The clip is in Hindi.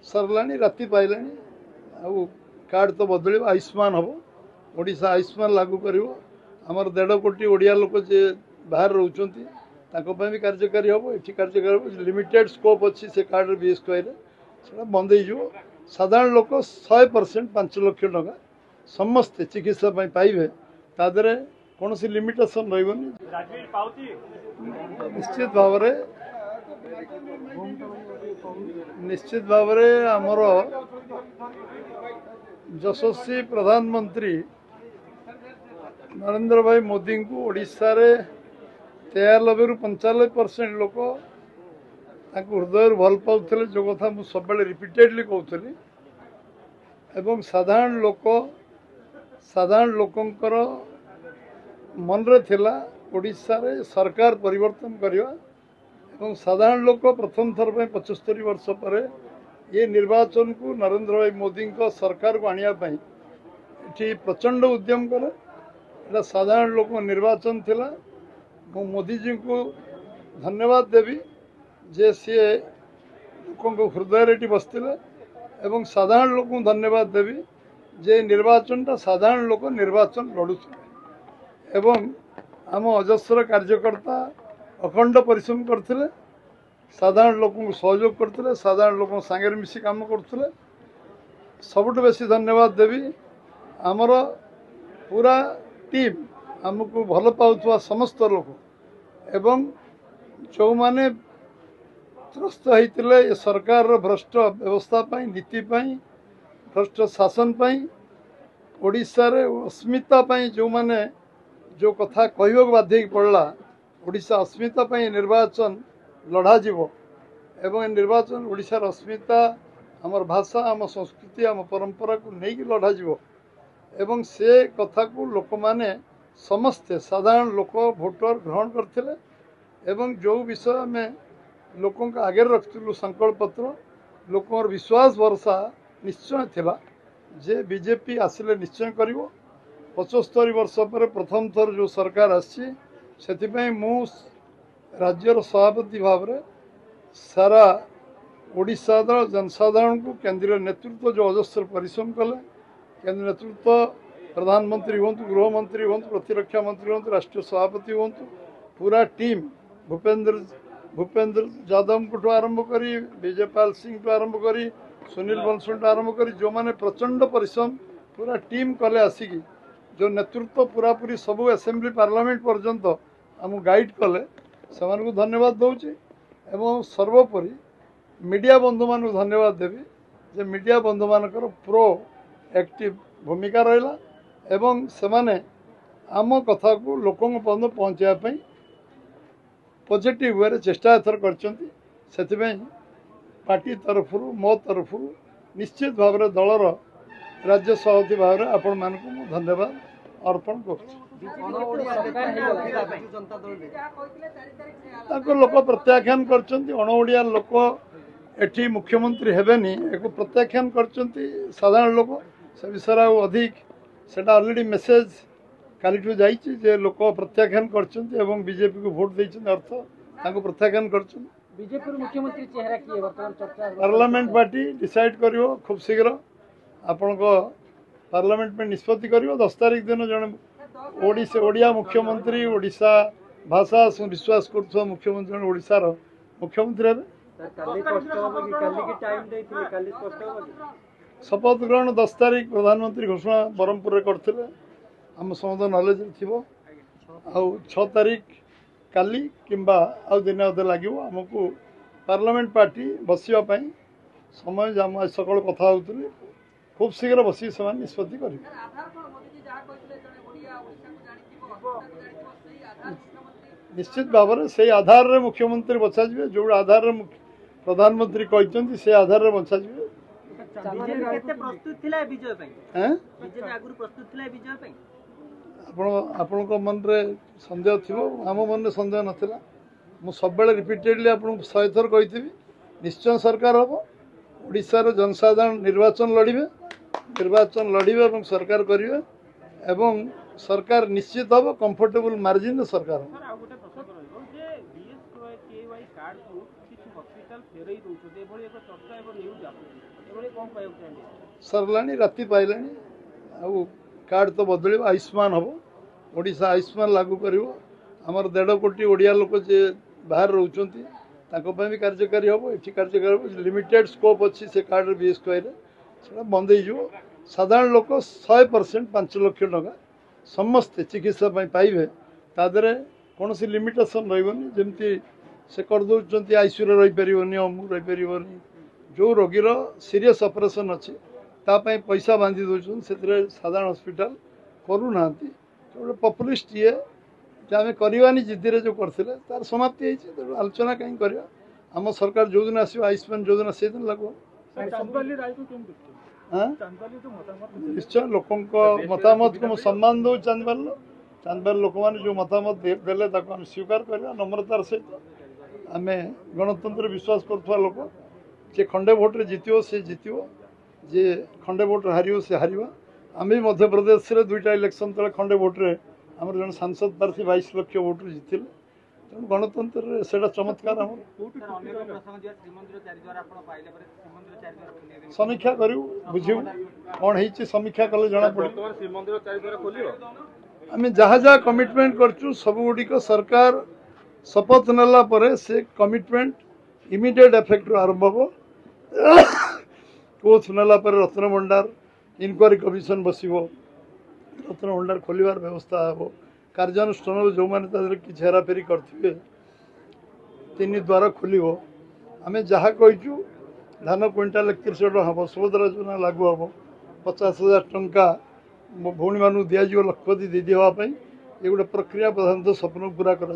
सरलाणी राति पाइलाणी आउ कार्ड तो बदल आयुष्मान हम ओडिशा आयुष्मान लागू कर आमर 1.5 कोटी ओडिया लोक जे बाहर रोचंती भी कार्यकारी हम ये कार्यकारी हम लिमिटेड स्कोप अच्छी से कार्ड बीएस कहले से बंद हो साधारण लोक 100% 5 लाख टका समस्ते चिकित्सा पाइबे तादरे कौन सी लिमिटेशन रही निश्चित भाव आमर यशस्वी प्रधानमंत्री नरेंद्र भाई मोदी को ओडिशा रे 93 ରୁ 95% लोक हृदय भल पाते जो कथा मुझे सब रिपीटेडली कहती एवं साधारण लोकंकर मन रे थिला ओडिशा रे सरकार परिवर्तन करवा एवं साधारण लोक प्रथम थर 75 वर्ष पर ये निर्वाचन को नरेंद्र भाई मोदी को सरकार को आने प्रचंड उद्यम कले एटा साधारण लोक निर्वाचन थिला मु मोदी जी को धन्यवाद देवी जे सी लोक हृदय बसते एवं साधारण लोक धन्यवाद देवी जे निर्वाचन टा साधारण लोक निर्वाचन लड़ुते एवं आम अजस्र कार्यकर्ता अखंड परिश्रम करते साधारण लोक सहयोग करते साधारण लोक सांगे मिसी काम करते सबुठ बेसी धन्यवाद देवी आमर पूरा टीम आमको भल पाउथुवा समस्त लोक एवं जो माने त्रस्त होते सरकार भ्रष्ट व्यवस्था पाई नीति पाई भ्रष्ट शासन पाई ओडिशा रे अस्मिता पाई जो माने जो कथा कहवा बाध्य पड़ला ओडिशा अस्मिता पाई निर्वाचन लड़ा जीवो एवं निर्वाचन ओडिशार अस्मिता आमर भाषा आम संस्कृति आम परंपरा को लेकिन लड़ा जीवो एवं से कथा को लोक माने समस्ते साधारण लोक भोटर ग्रहण करथिले एवं जो विषय में लोकों का आगे रखिलु संकल्प पत्र लोक विश्वास भरोसा निश्चय थिला जे बीजेपी आसिले निश्चय करिवो 75 वर्ष पर प्रथम थर जो सरकार आसी से मु राज्यर सभापति भाव में सारा ओडिशा जनसाधारण को केंद्रीय नेतृत्व जो अजस्र परिश्रम कले केंद्रीय नेतृत्व प्रधानमंत्री हूँ गृहमंत्री हूँ प्रतिरक्षा मंत्री हूँ राष्ट्रीय सभापति हूँ पूरा टीम भूपेंद्र यादव को आरंभ करी विजयपाल सिंह को आरंभ करी सुनील बंसल आरंभ करी जो माने प्रचंड परिश्रम पूरा टीम कले आसिकी जो नेतृत्व पूरा पूरी सबू असेंबली पार्लियामेंट पर्यंत आम गाइड कले से धन्यवाद दूची एवं सर्वोपरि मीडिया बंधु मान धन्यवाद देवी जे मीडिया बंधु मानकर प्रो एक्टिव भूमिका रहा एवं से माने आम कथा को लोकों पर्यंत पहुँचापी पॉजिटिव वे चेष्टा एथर कर पार्टी तरफ मो तरफ निश्चित भाव में दलर राज्य सभापति भाव में आपण मानक धन्यवाद अर्पण कर लोक प्रत्याख्यान कर अणओडिया लोक एठी मुख्यमंत्री हेबेनी एक प्रत्याख्यान कर साधारण लोक से विषय अधिक सेटा ऑलरेडी मेसेज कालीठू जाइए जे लोक प्रत्याख्यान कर बीजेपी को भोट देते अर्थ ताको प्रत्याख्यान कर बीजेपी मुख्यमंत्री चेहरा किए वर्तमान चर्चा पार्लियामेंट पार्टी डिसाइड करियो खूब शीघ्र आपण पार्लियामेंट में निष्पत्ति करियो 10 तारीख दिन जन ओडिया मुख्यमंत्री ओडिशा भाषा विश्वास कर मुख्यमंत्री ओडिशार मुख्यमंत्री शपथ ग्रहण 10 तारीख प्रधानमंत्री घोषणा ब्रह्मपुर करते आम समस्त नॉलेज थी 6 तारीख काली किंबा आउ दिन अधे लगे आमको पार्लियामेंट पार्टी बसवाई समय आम सकाल कथा होती खूब शीघ्र बस निष्पत्ति कर निश्चित भाव में से आधार रे मुख्यमंत्री बचा जो आधार रे प्रधानमंत्री कहते से आधार रे बचा आपण मन रे संदेह थी आम मन में संदेह नाला मु सब रिपीटेडली आपको 100 थर कही निश्चय सरकार हम ओडिशार जनसाधारण निर्वाचन लड़े और सरकार करेंगे एवं सरकार निश्चित हम कंफर्टेबल मार्जिन सरकार सरलाणी राति पाइलाणी आउ कार्ड तो बदल आयुष्मान हम ओडिशा आयुष्मान लागू कर आमर 1.5 कोटी ओडिया लोक जे बाहर रोचंती भी कार्यकारी हम ये कार्यकारी हम लिमिटेड स्कोप अच्छी से कार्ड बीएस कहले से बंद हो साधारण लोक 100% 5 लाख टका समस्ते चिकित्सा पाइबे तादरे कौन सी लिमिटेसन रही जमती से करदे आईसीयू रही पारनी अमु रही पारनी जो रोगीर सीरीयस ऑपरेशन अच्छी तापाई पैसा बांधी दौरान से साधारण हॉस्पिटल करूना गोटे पपुलिस्ट ये आम करवानी जिद्दी जो करते तार समाप्ति होती आलोचना कहीं करवा आम सरकार जो दिन आसो आयुष्मान योजना से दिन लागू निश्चय लोक मतामत को सम्मान दो चांदबार लोक मैंने जो मतामत देले आम स्वीकार करवा नम्रतार सहित आम गणतंत्र विश्वास करुवा लोक जे खंडे भोट्रे जितो से जितो जे खंडे भोट्रे हार से हार आम भी मध्य प्रदेश में 2टा इलेक्शन तले खंडे भोट्रे आम जन सांसद प्रार्थी 22 लाख भोट्रे जीते तेणु गणतंत्र से चमत्कार आम समीक्षा करूँ बुझू कौन है समीक्षा कले जना पड़े आम जहाँ जहाँ कमिटमेंट करूँ सबुगुड़िक सरकार शपथ नेला परे से कमिटमेंट इमिडिएट इफेक्ट आरंभ हो कोच नेला परे रत्न भंडार इनक्वारी कमिशन बसो रत्न भंडार खोलिबार व्यवस्था हो कार्यानुष्ठान जो मैंने किसी हेराफेरी करते 3 द्वार खोल आम जहाँ कहीचु धान क्विंटाल 31 टका हम सुभद्रा योजना लागू हम 50,000 टंका भौणी मानू दिज्व लक्षपति दीदी हाँपाई ये गोटे प्रक्रिया प्रधानतः स्वप्न पूरा कर